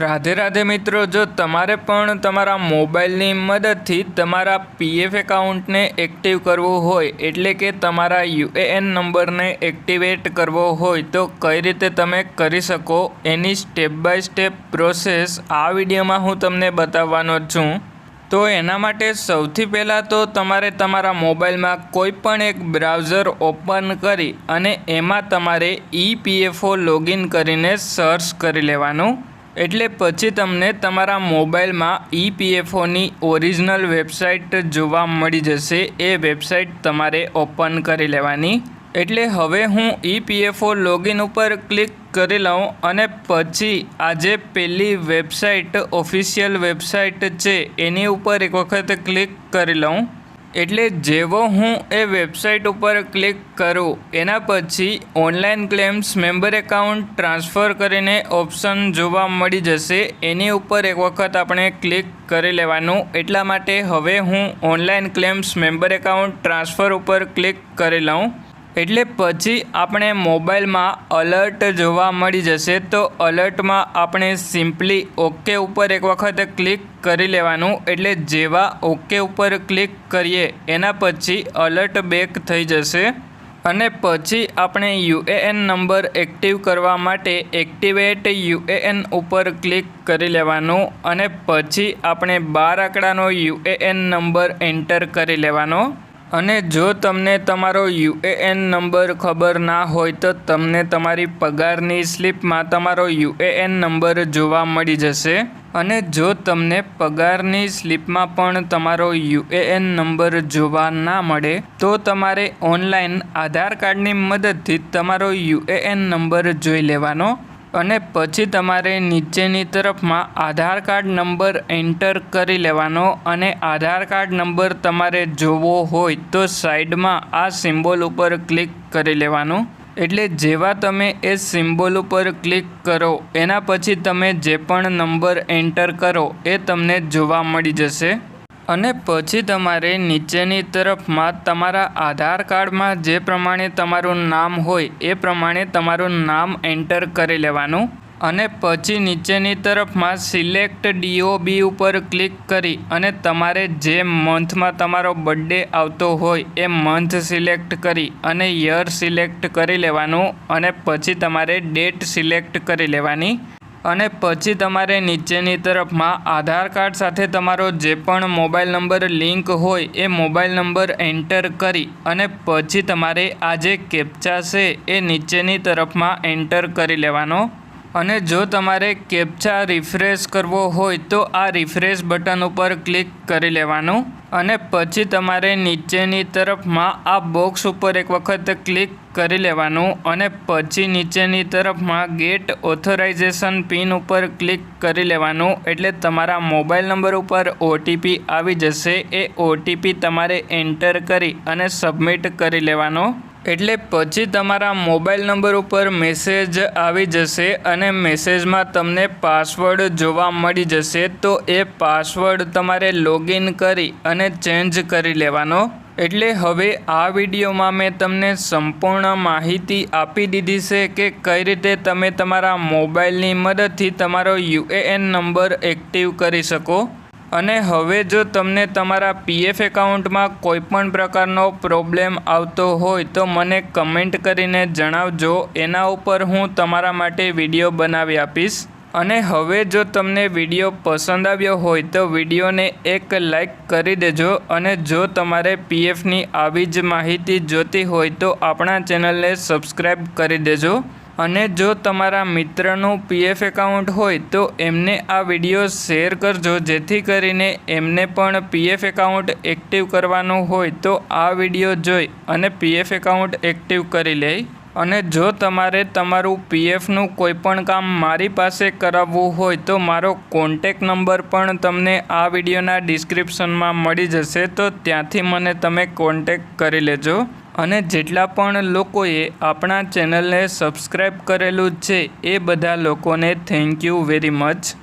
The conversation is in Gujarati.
રાધે રાધે મિત્રો, જો તમારે પણ તમારા મોબાઈલની મદદથી તમારા પીએફ એકાઉન્ટને એક્ટિવ કરવું હોય, એટલે કે તમારા યુએએન નંબરને એક્ટિવેટ કરવો હોય તો કઈ રીતે તમે કરી શકો એની સ્ટેપ બાય સ્ટેપ પ્રોસેસ આ વિડીયોમાં હું તમને બતાવવાનો છું। તો એના માટે સૌથી પહેલાં તો તમારે તમારા મોબાઈલમાં કોઈ પણ એક બ્રાઉઝર ઓપન કરી અને એમાં તમારે ઈપીએફઓ લોગિન કરીને સર્ચ કરી લેવાનું। એટલે પછી તમને તમારા મોબાઈલમાં ઈપીએફઓની ઓરિજિનલ વેબસાઇટ જોવા મળી જશે। એ વેબસાઇટ તમારે ઓપન કરી લેવાની। એટલે હવે હું ઈપીએફઓ લોગિન ઉપર ક્લિક કરી લઉં અને પછી આ જે પહેલી વેબસાઇટ ઓફિશિયલ વેબસાઇટ છે એની ઉપર એક વખત ક્લિક કરી લઉં। એટલે જેવો હું એ વેબસાઇટ ઉપર ક્લિક કરું એના પછી online claims member account transfer કરીને ઓપ્શન જોવા મળી જશે। એની ઉપર એક વખત આપણે ક્લિક કરી લેવાનું। એટલા માટે હવે હું online claims member account transfer ઉપર ક્લિક કરી લઉં। એટલે પછી આપણે મોબાઈલમાં અલર્ટ જોવા મળી જશે। તો અલર્ટમાં આપણે સિમ્પલી ઓકે ઉપર એક વખત ક્લિક કરી લેવાનું। એટલે જેવા ઓકે ઉપર ક્લિક કરીએ એના પછી અલર્ટ બેક થઈ જશે અને પછી આપણે યુએએન નંબર એક્ટિવ કરવા માટે એક્ટિવેટ યુએએન ઉપર ક્લિક કરી લેવાનું અને પછી આપણે 12 આંકડાનો યુએએન નંબર એન્ટર કરી લેવાનો। અને જો તમને તમારો યુએએન નંબર ખબર ના હોય તો તમને તમારી પગારની સ્લિપમાં તમારો યુએએન નંબર જોવા મળી જશે। અને જો તમને પગારની સ્લિપમાં પણ તમારો યુએએન નંબર જોવા ના મળે તો તમારે ઓનલાઈન આધાર કાર્ડની મદદથી તમારો યુએએન નંબર જોઈ લેવાનો અને પછી તમારે નીચેની તરફમાં આધાર કાર્ડ નંબર એન્ટર કરી લેવાનો અને આધાર કાર્ડ નંબર તમારે જોવો હોય તો સાઈડમાં આ સિમ્બોલ ઉપર ક્લિક કરી લેવાનું। એટલે જેવા તમે એ સિમ્બોલ ઉપર ક્લિક કરો એના પછી તમે જે પણ નંબર એન્ટર કરો એ તમને જોવા મળી જશે અને પછી તમારે નીચેની તરફમાં તમારા આધાર કાર્ડમાં જે પ્રમાણે તમારું નામ હોય એ પ્રમાણે તમારું નામ એન્ટર કરી લેવાનું અને પછી નીચેની તરફમાં સિલેક્ટ ડીઓબી ઉપર ક્લિક કરી અને તમારે જે મંથમાં તમારો બર્થડે આવતો હોય એ મંથ સિલેક્ટ કરી અને યર સિલેક્ટ કરી લેવાનું અને પછી તમારે ડેટ સિલેક્ટ કરી લેવાની અને પછી તમારે નીચેની તરફમાં આધાર કાર્ડ સાથે તમારો જે પણ મોબાઈલ નંબર લિંક હોય એ મોબાઈલ નંબર એન્ટર કરી અને પછી તમારે આ જે કેપ્ચા છે એ નીચેની તરફમાં એન્ટર કરી લેવાનો અને જો તમારે કેપ્ચા રિફ્રેશ કરવો હોય તો આ રિફ્રેશ બટન ઉપર ક્લિક કરી લેવાનું અને પછી તમારે નીચેની તરફમાં આ બોક્સ ઉપર એક વખત ક્લિક કરી લેવાનું અને પછી નીચેની તરફમાં ગેટ ઓથોરાઇઝેશન પિન ઉપર ક્લિક કરી લેવાનું। એટલે તમારા મોબાઈલ નંબર ઉપર ઓટીપી આવી જશે। એ ઓટીપી તમારે એન્ટર કરી અને સબમિટ કરી લેવાનો। એટલે પછી તમારા મોબાઈલ નંબર ઉપર મેસેજ આવી જશે અને મેસેજમાં તમને પાસવર્ડ જોવા મળી જશે। તો એ પાસવર્ડ તમારે લોગિન કરી અને ચેન્જ કરી લેવાનો। એટલે હવે આ વિડીયોમાં મેં તમને સંપૂર્ણ માહિતી આપી દીધી છે કે કઈ રીતે તમે તમારા મોબાઈલની મદદથી તમારો યુએએન નંબર એક્ટિવ કરી શકો। અને હવે જો તમને તમારા પીએફ એકાઉન્ટમાં કોઈપણ પ્રકારનો પ્રોબ્લેમ આવતો હોય તો મને કમેન્ટ કરીને જણાવજો। એના ઉપર હું તમારા માટે વિડીયો બનાવી આપીશ। અને હવે જો તમને વિડીયો પસંદ આવ્યો હોય તો વિડીયોને એક લાઈક કરી દેજો અને જો તમારે પીએફની આવી જ માહિતી જોતી હોય તો આપણા ચેનલને સબસ્ક્રાઈબ કરી દેજો। અને જો તમારા મિત્રનું પીએફ એકાઉન્ટ હોય તો એમને આ વિડીયો શેર કરજો જેથી કરીને એમને પણ પીએફ એકાઉન્ટ એક્ટિવ કરવાનું હોય તો આ વિડીયો જોઈ અને પીએફ એકાઉન્ટ એક્ટિવ કરી લે। અને જો તમારે તમારું પીએફનું કોઈપણ કામ મારી પાસે કરાવવું હોય તો મારો કોન્ટેક નંબર પણ તમને આ વિડીયોના ડિસ્ક્રિપ્શનમાં મળી જશે। તો ત્યાંથી મને તમે કોન્ટેક કરી લેજો। અને જેટલા પણ લોકોએ આપણા ચેનલને સબસ્ક્રાઈબ કરેલું છે એ બધા લોકોને થેન્ક યુ વેરી મચ।